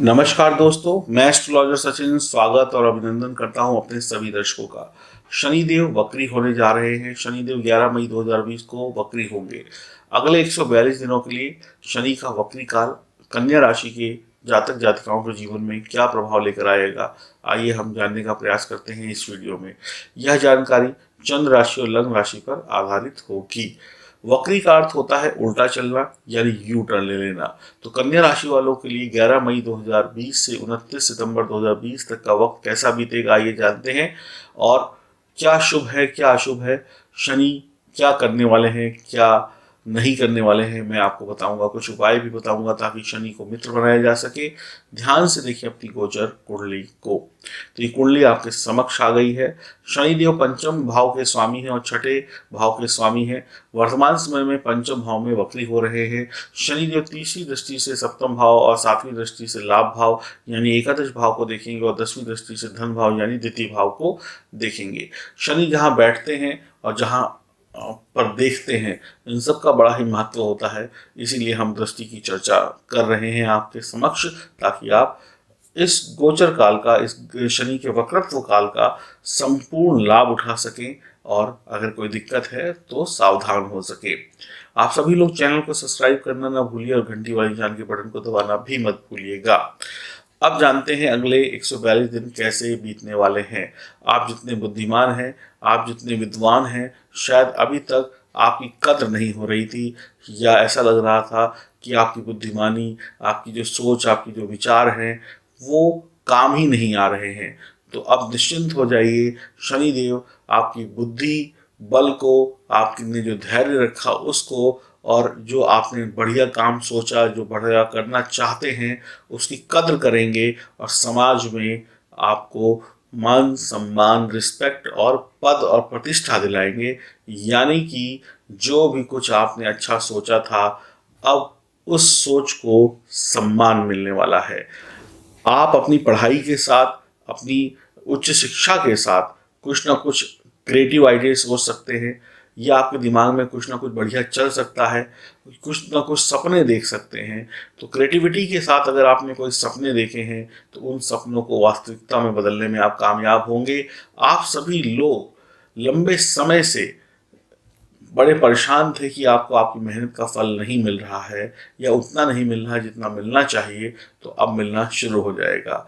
नमस्कार दोस्तों, मैं एस्ट्रोलॉजर सचिन स्वागत और अभिनंदन करता हूं अपने सभी दर्शकों का। शनिदेव वक्री होने जा रहे हैं। शनिदेव 11 मई 2020 को वक्री होंगे। अगले 142 दिनों के लिए शनि का वक्री काल कन्या राशि के जातक जातिकाओं के जीवन में क्या प्रभाव लेकर आएगा, आइए हम जानने का प्रयास करते हैं इस वीडियो में। यह जानकारी चंद्र राशि और लग्न राशि पर आधारित होगी। वक्री का अर्थ होता है उल्टा चलना, यानी यू टर्न ले लेना। तो कन्या राशि वालों के लिए 11 मई 2020 से 29 सितंबर 2020 तक का वक्त कैसा बीतेगा, ये जानते हैं। और क्या शुभ है, क्या अशुभ है, शनि क्या करने वाले हैं, क्या नहीं करने वाले हैं, मैं आपको बताऊंगा। कुछ उपाय भी बताऊंगा ताकि शनि को मित्र बनाया जा सके। ध्यान से देखिए अपनी गोचर कुंडली को। तो ये कुंडली आपके समक्ष आ गई है। शनिदेव पंचम भाव के स्वामी हैं और छठे भाव के स्वामी हैं। वर्तमान समय में पंचम भाव में वक्री हो रहे हैं। शनिदेव तीसरी दृष्टि से सप्तम भाव और सातवीं दृष्टि से लाभ भाव यानी एकादश भाव को देखेंगे और 10वीं दृष्टि से धन भाव यानी द्वितीय भाव को देखेंगे। शनि जहाँ बैठते हैं और जहाँ पर देखते हैं, इन सब का बड़ा ही महत्व होता है। इसीलिए हम दृष्टि की चर्चा कर रहे हैं आपके समक्ष, ताकि आप इस गोचर काल का, इस शनि के वक्रत्व काल का संपूर्ण लाभ उठा सकें और अगर कोई दिक्कत है तो सावधान हो सके। आप सभी लोग चैनल को सब्सक्राइब करना ना भूलिए और घंटी वाली जान के बटन को दबाना भी मत भूलिएगा। अब जानते हैं अगले 142 दिन कैसे बीतने वाले हैं। आप जितने बुद्धिमान हैं, आप जितने विद्वान हैं, शायद अभी तक आपकी कद्र नहीं हो रही थी, या ऐसा लग रहा था कि आपकी बुद्धिमानी, आपकी जो सोच, आपकी जो विचार हैं, वो काम ही नहीं आ रहे हैं। तो अब निश्चिंत हो जाइए। शनिदेव आपकी बुद्धि बल को, आपने जो धैर्य रखा उसको, और जो आपने बढ़िया काम सोचा, जो बढ़िया करना चाहते हैं, उसकी कद्र करेंगे और समाज में आपको मान सम्मान, रिस्पेक्ट और पद और प्रतिष्ठा दिलाएंगे। यानी कि जो भी कुछ आपने अच्छा सोचा था, अब उस सोच को सम्मान मिलने वाला है। आप अपनी पढ़ाई के साथ, अपनी उच्च शिक्षा के साथ कुछ ना कुछ क्रिएटिव आइडिया सोच सकते हैं, या आपके दिमाग में कुछ ना कुछ बढ़िया चल सकता है, कुछ ना कुछ सपने देख सकते हैं। तो क्रिएटिविटी के साथ अगर आपने कोई सपने देखे हैं तो उन सपनों को वास्तविकता में बदलने में आप कामयाब होंगे। आप सभी लोग लंबे समय से बड़े परेशान थे कि आपको आपकी मेहनत का फल नहीं मिल रहा है, या उतना नहीं मिल रहा है जितना मिलना चाहिए, तो अब मिलना शुरू हो जाएगा।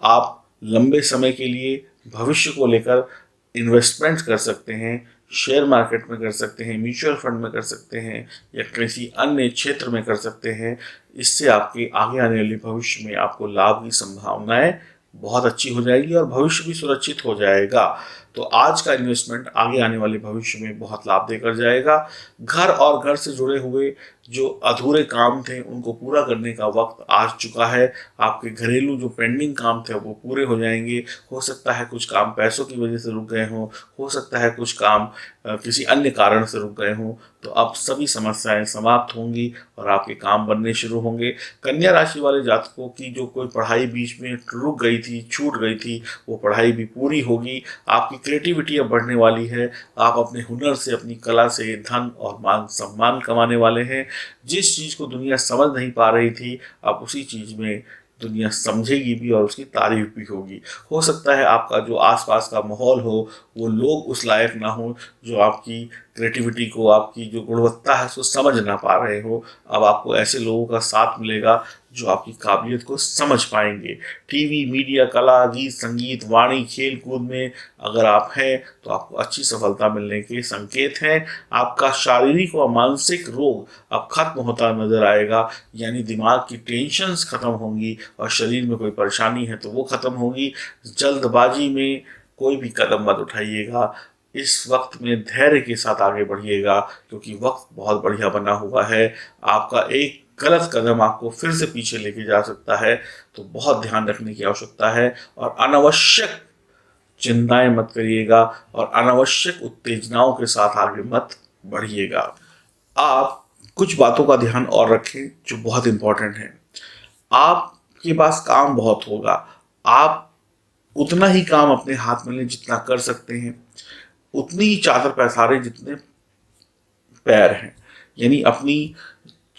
आप लंबे समय के लिए भविष्य को लेकर इन्वेस्टमेंट कर सकते हैं। शेयर मार्केट में कर सकते हैं, म्यूचुअल फंड में कर सकते हैं, या किसी अन्य क्षेत्र में कर सकते हैं। इससे आपके आगे आने वाले भविष्य में आपको लाभ की संभावनाएं बहुत अच्छी हो जाएगी और भविष्य भी सुरक्षित हो जाएगा। तो आज का इन्वेस्टमेंट आगे आने वाले भविष्य में बहुत लाभ देकर जाएगा। घर और घर से जुड़े हुए जो अधूरे काम थे उनको पूरा करने का वक्त आ चुका है। आपके घरेलू जो पेंडिंग काम थे वो पूरे हो जाएंगे। हो सकता है कुछ काम पैसों की वजह से रुक गए हों, हो सकता है कुछ काम किसी अन्य कारण से रुक गए हों, तो अब सभी समस्याएं समाप्त होंगी और आपके काम बनने शुरू होंगे। कन्या राशि वाले जातकों की जो कोई पढ़ाई बीच में रुक गई थी, छूट गई थी, वो पढ़ाई भी पूरी होगी। आपकी क्रिएटिविटी अब बढ़ने वाली है। आप अपने हुनर से, अपनी कला से धन और मान सम्मान कमाने वाले हैं। जिस चीज़ को दुनिया समझ नहीं पा रही थी, अब उसी चीज़ में दुनिया समझेगी भी और उसकी तारीफ भी होगी। हो सकता है आपका जो आसपास का माहौल हो, वो लोग उस लायक ना हो जो आपकी क्रिएटिविटी को, आपकी जो गुणवत्ता है उसको समझ ना पा रहे हो। अब आपको ऐसे लोगों का साथ मिलेगा जो आपकी काबिलियत को समझ पाएंगे। टीवी, मीडिया, कला, गीत, संगीत, वाणी, खेल कूद में अगर आप हैं तो आपको अच्छी सफलता मिलने के संकेत हैं। आपका शारीरिक व मानसिक रोग अब खत्म होता नजर आएगा, यानी दिमाग की टेंशन्स खत्म होंगी और शरीर में कोई परेशानी है तो वो खत्म होगी। जल्दबाजी में कोई भी कदम मत उठाइएगा। इस वक्त में धैर्य के साथ आगे बढ़िएगा, क्योंकि वक्त बहुत बढ़िया बना हुआ है। आपका एक गलत कदम आपको फिर से पीछे लेके जा सकता है, तो बहुत ध्यान रखने की आवश्यकता है। और अनावश्यक चिंताएं मत करिएगा और अनावश्यक उत्तेजनाओं के साथ आगे मत बढ़िएगा। आप कुछ बातों का ध्यान और रखें जो बहुत इंपॉर्टेंट है। आपके पास काम बहुत होगा, आप उतना ही काम अपने हाथ में लें जितना कर सकते हैं, उतनी ही चादर पसारें जितने पैर हैं। यानी अपनी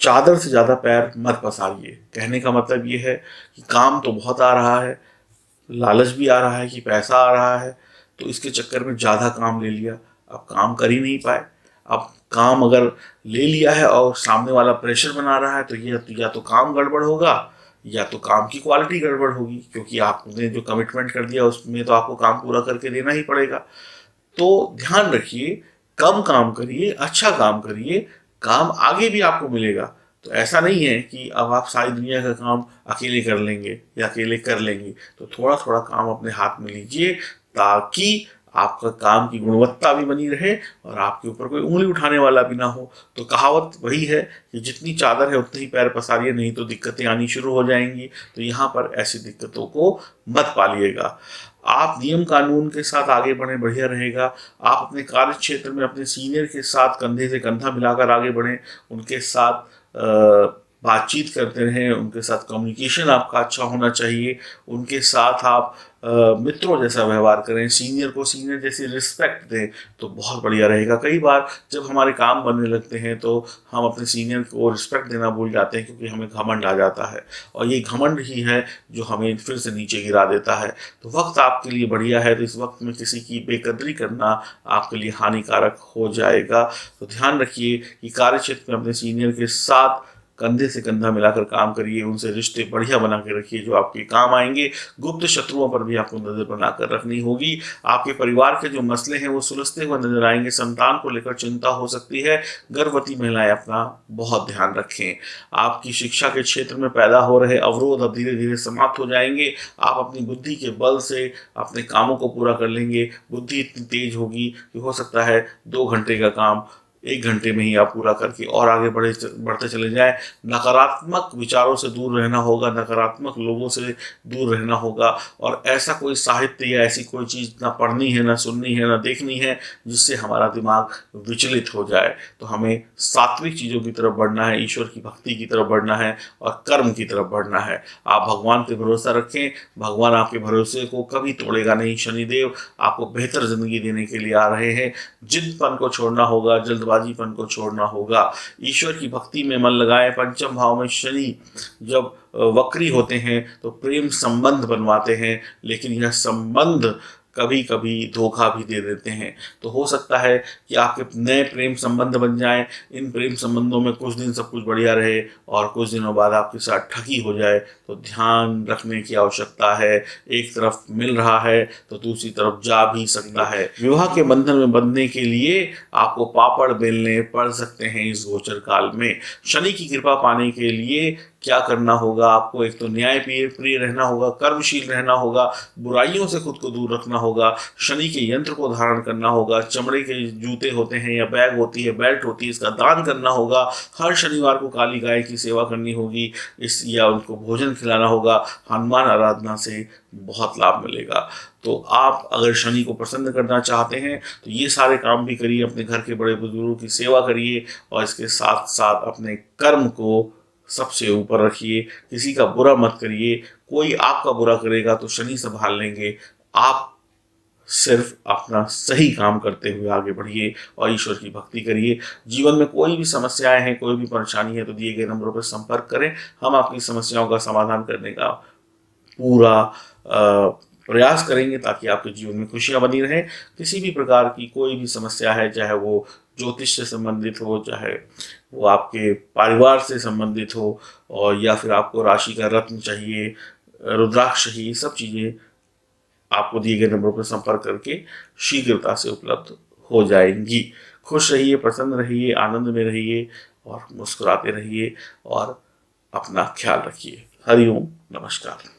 चादर से ज़्यादा पैर मत पसारिए। कहने का मतलब ये है कि काम तो बहुत आ रहा है, लालच भी आ रहा है कि पैसा आ रहा है, तो इसके चक्कर में ज़्यादा काम ले लिया, अब काम कर ही नहीं पाए। अब काम अगर ले लिया है और सामने वाला प्रेशर बना रहा है, तो ये या तो काम गड़बड़ होगा या तो काम की क्वालिटी गड़बड़ होगी, क्योंकि आपने जो कमिटमेंट कर दिया उसमें तो आपको काम पूरा करके देना ही पड़ेगा। तो ध्यान रखिए, कम काम करिए, अच्छा काम करिए, काम आगे भी आपको मिलेगा। तो ऐसा नहीं है कि अब आप सारी दुनिया का काम अकेले कर लेंगे या अकेले कर लेंगे, तो थोड़ा थोड़ा काम अपने हाथ में लीजिए, ताकि आपका काम की गुणवत्ता भी बनी रहे और आपके ऊपर कोई उंगली उठाने वाला भी ना हो। तो कहावत वही है कि जितनी चादर है उतने ही पैर पसारिए, नहीं तो दिक्कतें आनी शुरू हो जाएंगी। तो यहाँ पर ऐसी दिक्कतों को मत पालिएगा। आप नियम कानून के साथ आगे बढ़े, बढ़िया रहेगा। आप अपने कार्य क्षेत्र में अपने सीनियर के साथ कंधे से कंधा मिलाकर आगे बढ़ें, उनके साथ बातचीत करते रहें, उनके साथ कम्युनिकेशन आपका अच्छा होना चाहिए, उनके साथ आप मित्रों जैसा व्यवहार करें, सीनियर को सीनियर जैसी रिस्पेक्ट दें, तो बहुत बढ़िया रहेगा। कई बार जब हमारे काम बनने लगते हैं तो हम अपने सीनियर को रिस्पेक्ट देना भूल जाते हैं, क्योंकि हमें घमंड आ जाता है, और ये घमंड ही है जो हमें फिर से नीचे गिरा देता है। तो वक्त आपके लिए बढ़िया है, तो इस वक्त में किसी की बेकदरी करना आपके लिए हानिकारक हो जाएगा। तो ध्यान रखिए कि कार्य क्षेत्र में अपने सीनियर के साथ कंधे से कंधा मिलाकर काम करिए, उनसे रिश्ते बढ़िया बना के रखिए जो आपके काम आएंगे। गुप्त शत्रुओं पर भी आपको नजर बनाकर रखनी होगी। आपके परिवार के जो मसले हैं वो सुलझते हुए नजर आएंगे। संतान को लेकर चिंता हो सकती है। गर्भवती महिलाएं अपना बहुत ध्यान रखें। आपकी शिक्षा के क्षेत्र में पैदा हो रहे अवरोध अब धीरे धीरे समाप्त हो जाएंगे। आप अपनी बुद्धि के बल से अपने कामों को पूरा कर लेंगे। बुद्धि इतनी तेज होगी कि हो सकता है 2 घंटे का काम 1 घंटे में ही आप पूरा करके और आगे बढ़ते चले जाएं। नकारात्मक विचारों से दूर रहना होगा, नकारात्मक लोगों से दूर रहना होगा, और ऐसा कोई साहित्य या ऐसी कोई चीज़ ना पढ़नी है, ना सुननी है, ना देखनी है जिससे हमारा दिमाग विचलित हो जाए। तो हमें सात्विक चीज़ों की तरफ बढ़ना है, ईश्वर की भक्ति की तरफ बढ़ना है और कर्म की तरफ बढ़ना है। आप भगवान पे भरोसा रखें, भगवान आपके भरोसे को कभी तोड़ेगा नहीं। शनिदेव आपको बेहतर जिंदगी देने के लिए आ रहे हैं। जिद्दपन को छोड़ना होगा, जल्दबाजीपन को छोड़ना होगा, ईश्वर की भक्ति में मन लगाएं। पंचम भाव में शनि जब वक्री होते हैं तो प्रेम संबंध बनवाते हैं, लेकिन यह संबंध कभी कभी धोखा भी दे देते हैं। तो हो सकता है कि आपके नए प्रेम संबंध बन जाएं। इन प्रेम संबंधों में कुछ दिन सब कुछ बढ़िया रहे और कुछ दिनों बाद आपके साथ ठगी हो जाए, तो ध्यान रखने की आवश्यकता है। एक तरफ मिल रहा है तो दूसरी तरफ जा भी सकता है। विवाह के बंधन में बंधने के लिए आपको पापड़ बेलने पड़ सकते हैं इस गोचर काल में। शनि की कृपा पाने के लिए क्या करना होगा? आपको एक तो न्याय प्रिय रहना होगा, कर्मशील रहना होगा, बुराइयों से खुद को दूर रखना होगा, शनि के यंत्र को धारण करना होगा, चमड़े के जूते होते हैं या बैग होती है, बेल्ट होती है, इसका दान करना होगा। हर शनिवार को काली गाय की सेवा करनी होगी, इस या उनको भोजन खिलाना होगा। हनुमान आराधना से बहुत लाभ मिलेगा। तो आप अगर शनि को प्रसन्न करना चाहते हैं तो ये सारे काम भी करिए, अपने घर के बड़े बुजुर्गों की सेवा करिए और इसके साथ साथ अपने कर्म को सबसे ऊपर रखिए। किसी का बुरा मत करिए, कोई आपका बुरा करेगा तो शनि संभाल लेंगे। आप सिर्फ अपना सही काम करते हुए आगे बढ़िए और ईश्वर की भक्ति करिए। जीवन में कोई भी समस्याएं हैं, कोई भी परेशानी है, तो दिए गए नंबरों पर संपर्क करें। हम आपकी समस्याओं का समाधान करने का पूरा प्रयास करेंगे, ताकि आपके जीवन में खुशियां बनी रहें। किसी भी प्रकार की कोई भी समस्या है, चाहे वो ज्योतिष से संबंधित हो, चाहे वो आपके परिवार से संबंधित हो, और या फिर आपको राशि का रत्न चाहिए, रुद्राक्ष चाहिए, सब चीज़ें आपको दिए गए नंबर पर संपर्क करके शीघ्रता से उपलब्ध हो जाएंगी। खुश रहिए, प्रसन्न रहिए, आनंद में रहिए और मुस्कुराते रहिए और अपना ख्याल रखिए। हरिओम, नमस्कार।